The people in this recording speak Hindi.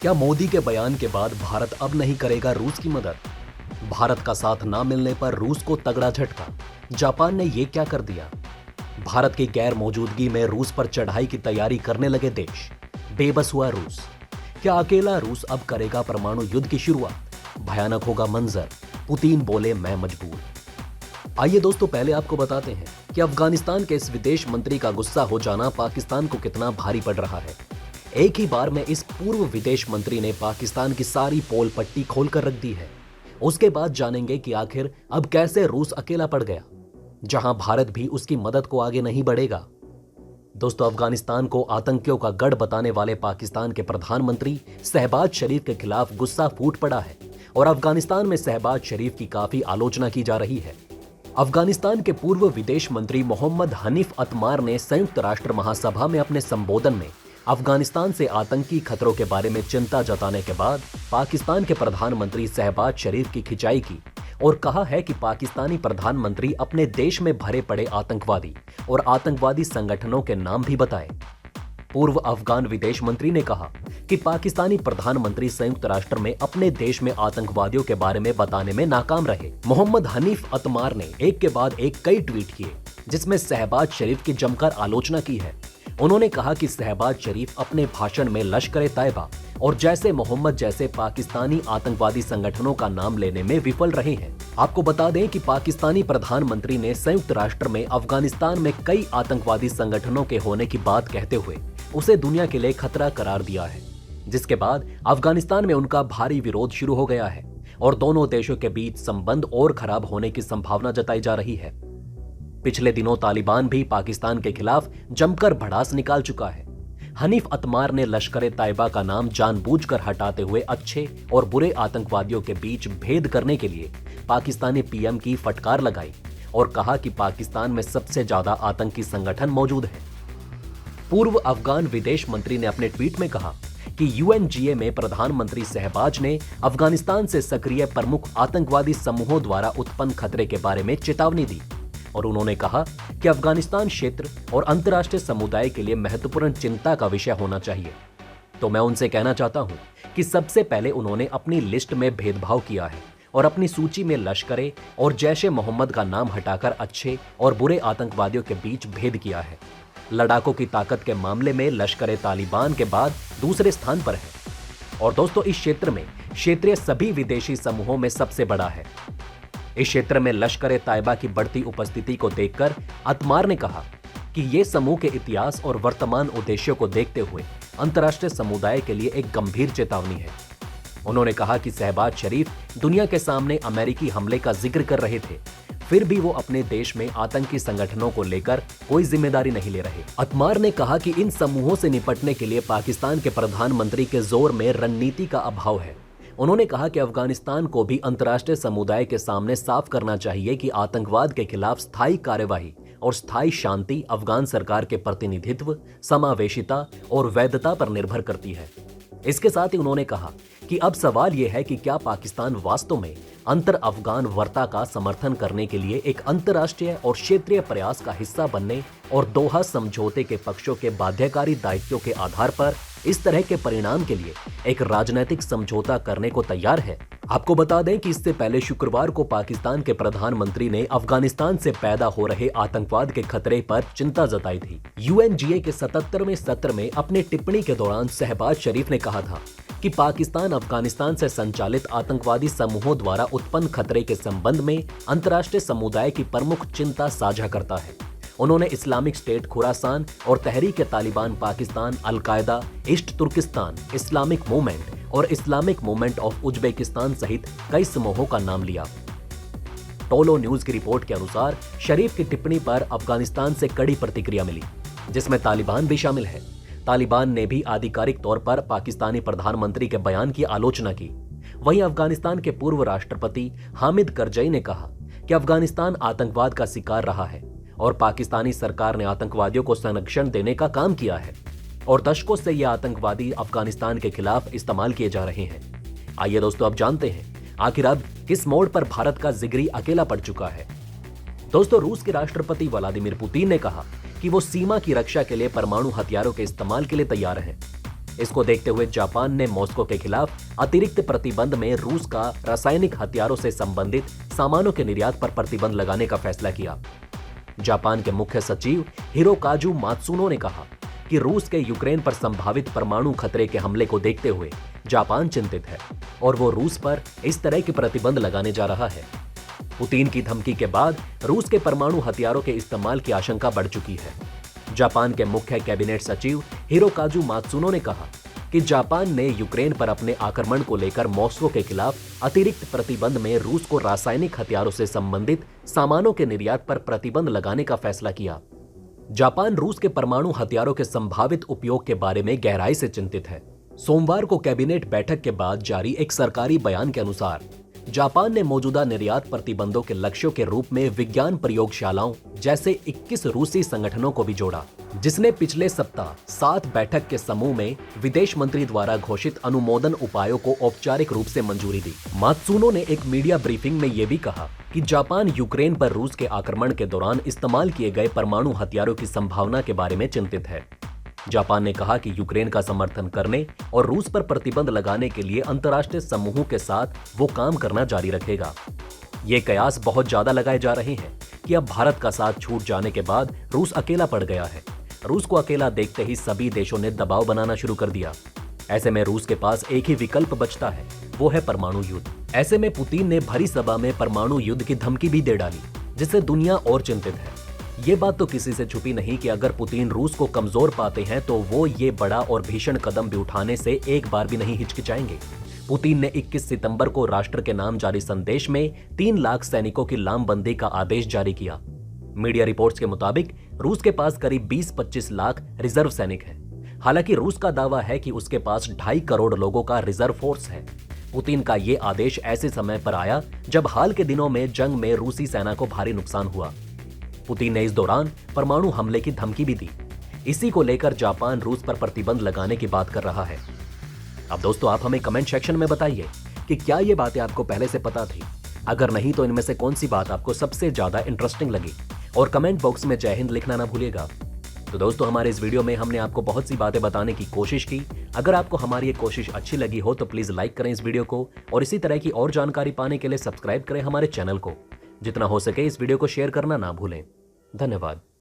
क्या मोदी के बयान के बाद भारत अब नहीं करेगा रूस की मदद? भारत का साथ ना मिलने पर रूस को तगड़ा झटका। जापान ने ये क्या कर दिया? भारत की गैर मौजूदगी में रूस पर चढ़ाई की तैयारी करने लगे देश। बेबस हुआ रूस। क्या अकेला रूस अब करेगा परमाणु युद्ध की शुरुआत? भयानक होगा मंजर। पुतिन बोले मैं मजबूर। आइए दोस्तों, पहले आपको बताते हैं कि अफगानिस्तान के इस विदेश मंत्री का गुस्सा हो जाना पाकिस्तान को कितना भारी पड़ रहा है। एक ही बार में इस पूर्व विदेश मंत्री ने पाकिस्तान की सारी पोल पट्टी खोलकर रख दी है। उसके बाद जानेंगे कि आखिर अब कैसे रूस अकेला पड़ गया, जहां भारत भी उसकी मदद को आगे नहीं बढ़ेगा। दोस्तों, अफगानिस्तान को आतंकियों का गढ़ बताने वाले पाकिस्तान के प्रधानमंत्री शहबाज शरीफ के खिलाफ गुस्सा फूट पड़ा है और अफगानिस्तान में शहबाज शरीफ की काफी आलोचना की जा रही है। अफगानिस्तान के पूर्व विदेश मंत्री मोहम्मद हनीफ अतमार ने संयुक्त राष्ट्र महासभा में अपने संबोधन में अफगानिस्तान से आतंकी खतरों के बारे में चिंता जताने के बाद पाकिस्तान के प्रधानमंत्री शहबाज शरीफ की खिंचाई की और कहा है कि पाकिस्तानी प्रधानमंत्री अपने देश में भरे पड़े आतंकवादी और आतंकवादी संगठनों के नाम भी बताए। पूर्व अफगान विदेश मंत्री ने कहा कि पाकिस्तानी प्रधानमंत्री संयुक्त राष्ट्र में अपने देश में आतंकवादियों के बारे में बताने में नाकाम रहे। मोहम्मद हनीफ अतमार ने एक के बाद एक कई ट्वीट किए जिसमें शहबाज शरीफ की जमकर आलोचना की है। उन्होंने कहा कि शहबाज शरीफ अपने भाषण में लश्कर-ए-तैयबा और जैसे मोहम्मद जैसे पाकिस्तानी आतंकवादी संगठनों का नाम लेने में विफल रहे हैं। आपको बता दें कि पाकिस्तानी प्रधानमंत्री ने संयुक्त राष्ट्र में अफगानिस्तान में कई आतंकवादी संगठनों के होने की बात कहते हुए उसे दुनिया के लिए खतरा करार दिया है, जिसके बाद अफगानिस्तान में उनका भारी विरोध शुरू हो गया है और दोनों देशों के बीच संबंध और खराब होने की संभावना जताई जा रही है। पिछले दिनों तालिबान भी पाकिस्तान के खिलाफ जमकर भड़ास निकाल चुका है। हनीफ अतमार ने लश्कर-ए-तैयबा का नाम जानबूझकर हटाते हुए अच्छे और बुरे आतंकवादियों के बीच भेद करने के लिए पाकिस्तानी पीएम की फटकार लगाई और कहा कि पाकिस्तान में सबसे ज्यादा आतंकी संगठन मौजूद है। पूर्व अफगान विदेश मंत्री ने अपने ट्वीट में कहा कि यूएनजीए में प्रधानमंत्री शहबाज ने अफगानिस्तान से सक्रिय प्रमुख आतंकवादी समूहों द्वारा उत्पन्न खतरे के बारे में चेतावनी दी और उन्होंने कहा कि अफगानिस्तान क्षेत्र और अंतर्राष्ट्रीय समुदाय के लिए महत्वपूर्ण चिंता का विषय होना चाहिए। तो मैं उनसे कहना चाहता हूं कि सबसे पहले उन्होंने अपनी लिस्ट में भेदभाव किया है और अपनी सूची में लश्करे और जैश-ए मोहम्मद का नाम हटाकर अच्छे और बुरे आतंकवादियों के बीच भेद किया है। लड़ाकों की ताकत के मामले में लश्कर-ए-तालिबान के बाद दूसरे स्थान पर है और दोस्तों इस क्षेत्र में क्षेत्रीय सभी विदेशी समूहों में सबसे बड़ा है। इस क्षेत्र में लश्कर-ए-तैयबा की बढ़ती उपस्थिति को देखकर अतमार ने कहा कि ये समूह के इतिहास और वर्तमान उद्देश्यों को देखते हुए अंतर्राष्ट्रीय समुदाय के लिए एक गंभीर चेतावनी है। उन्होंने कहा कि शहबाज शरीफ दुनिया के सामने अमेरिकी हमले का जिक्र कर रहे थे, फिर भी वो अपने देश में आतंकी संगठनों को लेकर कोई जिम्मेदारी नहीं ले रहे। अतमार ने कहा कि इन समूहों से निपटने के लिए पाकिस्तान के प्रधानमंत्री के जोर में रणनीति का अभाव है। उन्होंने कहा कि अफगानिस्तान को भी अंतर्राष्ट्रीय समुदाय के सामने साफ करना चाहिए कि आतंकवाद के खिलाफ स्थायी कार्यवाही और स्थायी शांति अफगान सरकार के प्रतिनिधित्व, समावेशिता और वैधता पर निर्भर करती है। इसके साथ ही उन्होंने कहा कि अब सवाल यह है कि क्या पाकिस्तान वास्तव में अंतर अफगान वार्ता का समर्थन करने के लिए एक अंतर्राष्ट्रीय और क्षेत्रीय प्रयास का हिस्सा बनने और दोहा समझौते के पक्षों के बाध्यकारी दायित्वों के आधार पर इस तरह के परिणाम के लिए एक राजनीतिक समझौता करने को तैयार है। आपको बता दें कि इससे पहले शुक्रवार को पाकिस्तान के प्रधानमंत्री ने अफगानिस्तान से पैदा हो रहे आतंकवाद के खतरे पर चिंता जताई थी। यूएनजीए के 77वें सत्र में अपनी टिप्पणी के दौरान शहबाज शरीफ ने कहा था कि पाकिस्तान अफगानिस्तान से संचालित आतंकवादी समूहों द्वारा उत्पन्न खतरे के संबंध में अंतर्राष्ट्रीय समुदाय की प्रमुख चिंता साझा करता है। उन्होंने इस्लामिक स्टेट खुरासान और Tehrik-e-Taliban Pakistan, al Qaeda, East Turkistan, Islamic movement और इस्लामिक मूवमेंट ऑफ उज्बेकिस्तान सहित कई समूहों का नाम लिया। टोलो न्यूज की रिपोर्ट के अनुसार शरीफ की टिप्पणी पर अफगानिस्तान से कड़ी प्रतिक्रिया मिली, जिसमें तालिबान भी शामिल है। तालिबान ने भी आधिकारिक तौर पर पाकिस्तानी प्रधानमंत्री के बयान की आलोचना की। वहीं अफगानिस्तान के पूर्व राष्ट्रपति हामिद करजई ने कहा कि अफगानिस्तान आतंकवाद का शिकार रहा है और पाकिस्तानी सरकार ने आतंकवादियों को संरक्षण देने का काम किया है और दशकों से ये आतंकवादी अफगानिस्तान के खिलाफ इस्तेमाल किए जा रहे हैं। आइए दोस्तों, अब जानते हैं आखिर अब किस मोड़ पर भारत का जिगरी अकेला पड़ चुका है। दोस्तों, रूस के राष्ट्रपति व्लादिमीर पुतिन ने कहा कि वो सीमा की रक्षा के लिए परमाणु हथियारों के इस्तेमाल के लिए तैयार हैं। इसको देखते हुए जापान ने मॉस्को के खिलाफ अतिरिक्त प्रतिबंध में रूस का रासायनिक हथियारों से संबंधित सामानों के निर्यात पर प्रतिबंध लगाने का फैसला किया। जापान के मुख्य सचिव हिरोकाजु मात्सुनो ने कहा कि रूस के यूक्रेन पर संभावित परमाणु खतरे के हमले को देखते हुए जापान चिंतित है और वो रूस पर इस तरह के प्रतिबंध लगाने जा रहा है। पुतिन की धमकी के बाद रूस के परमाणु हथियारों के इस्तेमाल की आशंका बढ़ चुकी है। जापान के मुख्य कैबिनेट सचिव हिरोकाजु मात्सुनो ने कहा कि जापान ने यूक्रेन पर अपने आक्रमण को लेकर मॉस्को के खिलाफ अतिरिक्त प्रतिबंध में रूस को रासायनिक हथियारों से संबंधित सामानों के निर्यात पर प्रतिबंध लगाने का फैसला किया। जापान रूस के परमाणु हथियारों के संभावित उपयोग के बारे में गहराई से चिंतित है। सोमवार को कैबिनेट बैठक के बाद जारी एक सरकारी बयान के अनुसार जापान ने मौजूदा निर्यात प्रतिबंधों के लक्ष्यों के रूप में विज्ञान प्रयोगशालाओं जैसे 21 रूसी संगठनों को भी जोड़ा, जिसने पिछले सप्ताह 7 बैठक के समूह में विदेश मंत्री द्वारा घोषित अनुमोदन उपायों को औपचारिक रूप से मंजूरी दी। मात्सुनो ने एक मीडिया ब्रीफिंग में यह भी कहा कि जापान यूक्रेन पर रूस के आक्रमण के दौरान इस्तेमाल किए गए परमाणु हथियारों की संभावना के बारे में चिंतित है। जापान ने कहा कि यूक्रेन का समर्थन करने और रूस पर प्रतिबंध लगाने के लिए अंतर्राष्ट्रीय समूहों के साथ वो काम करना जारी रखेगा। ये कयास बहुत ज्यादा लगाए जा रहे हैं कि अब भारत का साथ छूट जाने के बाद रूस अकेला पड़ गया है। रूस को अकेला देखते ही सभी देशों ने दबाव बनाना शुरू कर दिया। ऐसे में रूस के पास एक ही विकल्प बचता है, वो है परमाणु युद्ध। ऐसे में पुतिन ने भरी सभा में परमाणु युद्ध की धमकी भी दे डाली, जिससे दुनिया और चिंतित है। ये बात तो किसी से छुपी नहीं कि अगर पुतिन रूस को कमजोर पाते हैं तो वो ये बड़ा और भीषण कदम भी उठाने से एक बार भी नहीं हिचकिचाएंगे। पुतिन ने 21 सितंबर को राष्ट्र के नाम जारी संदेश में 3 लाख सैनिकों की लामबंदी का आदेश जारी किया। मीडिया रिपोर्ट्स के मुताबिक रूस के पास करीब 20-25 लाख रिजर्व सैनिक हैं। हालांकि रूस का दावा है कि उसके पास 2.5 करोड़ लोगों का रिजर्व फोर्स है। पुतिन का ये आदेश ऐसे समय पर आया जब हाल के दिनों में जंग में रूसी सेना को भारी नुकसान हुआ। पुतिन ने इस दौरान परमाणु हमले की धमकी भी दी। इसी को लेकर जापान रूस पर प्रतिबंध लगाने की बात कर रहा है। अब दोस्तों, आप हमें कमेंट सेक्शन में बताइए कि क्या ये बातें आपको पहले से पता थी। अगर नहीं तो इनमें से कौन सी बात आपको सबसे ज्यादा इंटरेस्टिंग लगी, और कमेंट बॉक्स में जय हिंद लिखना ना भूलिएगा। तो दोस्तों, हमारे इस वीडियो में हमने आपको बहुत सी बातें बताने की कोशिश की। अगर आपको हमारी ये कोशिश अच्छी लगी हो तो प्लीज लाइक करें इस वीडियो को, और इसी तरह की और जानकारी पाने के लिए सब्सक्राइब करें हमारे चैनल को। जितना हो सके इस वीडियो को शेयर करना ना भूलें। धन्यवाद।